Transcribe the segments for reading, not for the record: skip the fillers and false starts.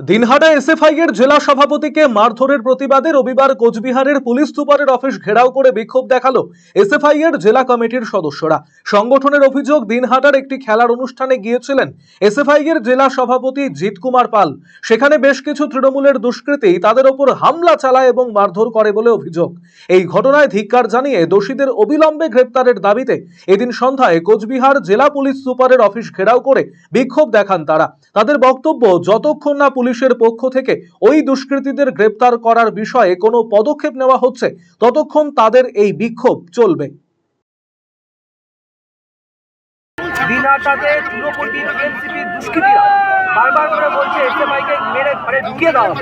Dinhata SFI এর জেলা সভাপতিকে মারধরের প্রতিবাদে রবিবার কোচবিহারের পুলিশ সুপারের অফিস ঘেরাও করে বিক্ষোভ দেখালো এসএফআই এর জেলা কমিটির সদস্যরা। সংগঠনের অভিযোগ, দিনহাটার একটি খেলার অনুষ্ঠানে গিয়েছিলেন এসএফআই এর জেলা সভাপতি জিৎ কুমার পাল। সেখানে বেশ কিছু তৃণমূলের দুষ্কৃতী তাদের ওপর হামলা চালায় এবং মারধর করে বলে অভিযোগ। এই ঘটনায় ধিক্কার জানিয়ে দোষীদের অবিলম্বে গ্রেপ্তারের দাবিতে এদিন সন্ধ্যায় কোচবিহার জেলা পুলিশ সুপারের অফিস ঘেরাও করে বিক্ষোভ দেখান তারা। তাদের বক্তব্য, যতক্ষণ না পুলিশের পক্ষ থেকে ওই দুষ্কৃতীদের গ্রেপ্তার করার বিষয়ে কোনো পদক্ষেপ নেওয়া হচ্ছে ততক্ষণ তাদের এই বিক্ষোভ চলবে। দিনহাটাতে চুনোপটি এনসিপি দুষ্কৃতীরা বারবার করে বলছে এসএফআইকে মেরে ঘরে ঢুকিয়ে দেওয়া।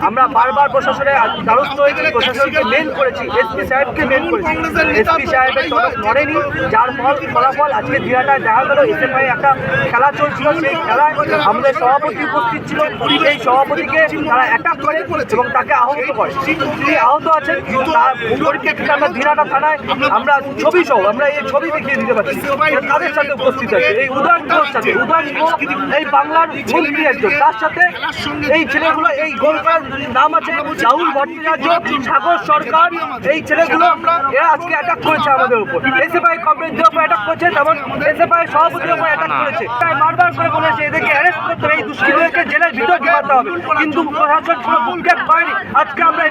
আমরা বারবার প্রশাসনের দ্বারস্থ হয়েছি, প্রশাসনকে মেল করেছি, এসপি সাহেবকে মেল করেছি। এসপি সাহেবের তরফ নড়েনি, যার ফলাফল আজকে দিনহাটায় দেখা গেল এসএফআই একটা খেলা চলছিল, সেই খেলায় আমাদের সভাপতি উপস্থিত ছিল। সেই সভাপতিকে তারা অ্যাটাক করে এবং তাকে আহত করে। তিনি আহত আছেন, তার পরিপ্রেক্ষিতে আমরা দিনহাটা থানায় আমরা ছবি সহ আমরা এই ছবি দেখিয়ে দিতে পারছি তাদের সাথে উপস্থিত আছে। এই উদয়ন সাথে উদয়ন এই বাংলার মন্ত্রী একজন, তার সাথে এই ছেলেগুলো, এই গোলকার নাম আছে রাহুল ভট্টাচার্য, সাগর সরকার, এই ছেলেগুলো এরা আজকে অ্যাটাক করেছে আমাদের উপর। এসএফআই কমরেডদের উপর অ্যাটাক করেছে এবং এসএফআই সভাপতির উপর অ্যাটাক করেছে। তাই বারবার করে বলেছে এদেরকে অ্যারেস্ট করতে হবে, এই দুষ্কৃতীদেরকে জেলের ভিতর ঢোকাতে হবে, কিন্তু প্রশাসন কোনো ভূমিকা করেনি। আজকে আমরা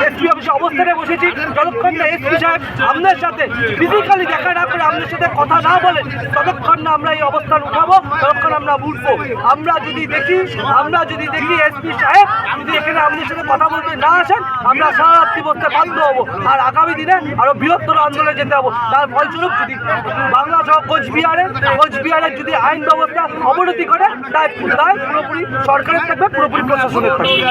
এসপি অফিসে অবস্থানে বসেছি, যতক্ষণ না এসপি সাহেব আমাদের সাথে ফিজিক্যালি দেখা না করে আমাদের সাথে কথা না বলে ততক্ষণ না আমরা এই অবস্থান উঠাবো, ততক্ষণ আমরা উঠবো। আমরা যদি দেখি এসপি সাহেব যদি এখানে আমাদের সাথে কথা বলতে না আসেন, আমরা সারা রাত্রি বসতে বাধ্য হবো। আর আগামী দিনে আরো বৃহত্তর আন্দোলনে যেতে হবো। তার ফলস্বরূপ যদি বাংলা সহ কোচবিহারের যদি আইন ব্যবস্থা অবনতি করে, তাই পুরোপুরি সরকারের থাকবে, পুরোপুরি প্রশাসনের থাকবে।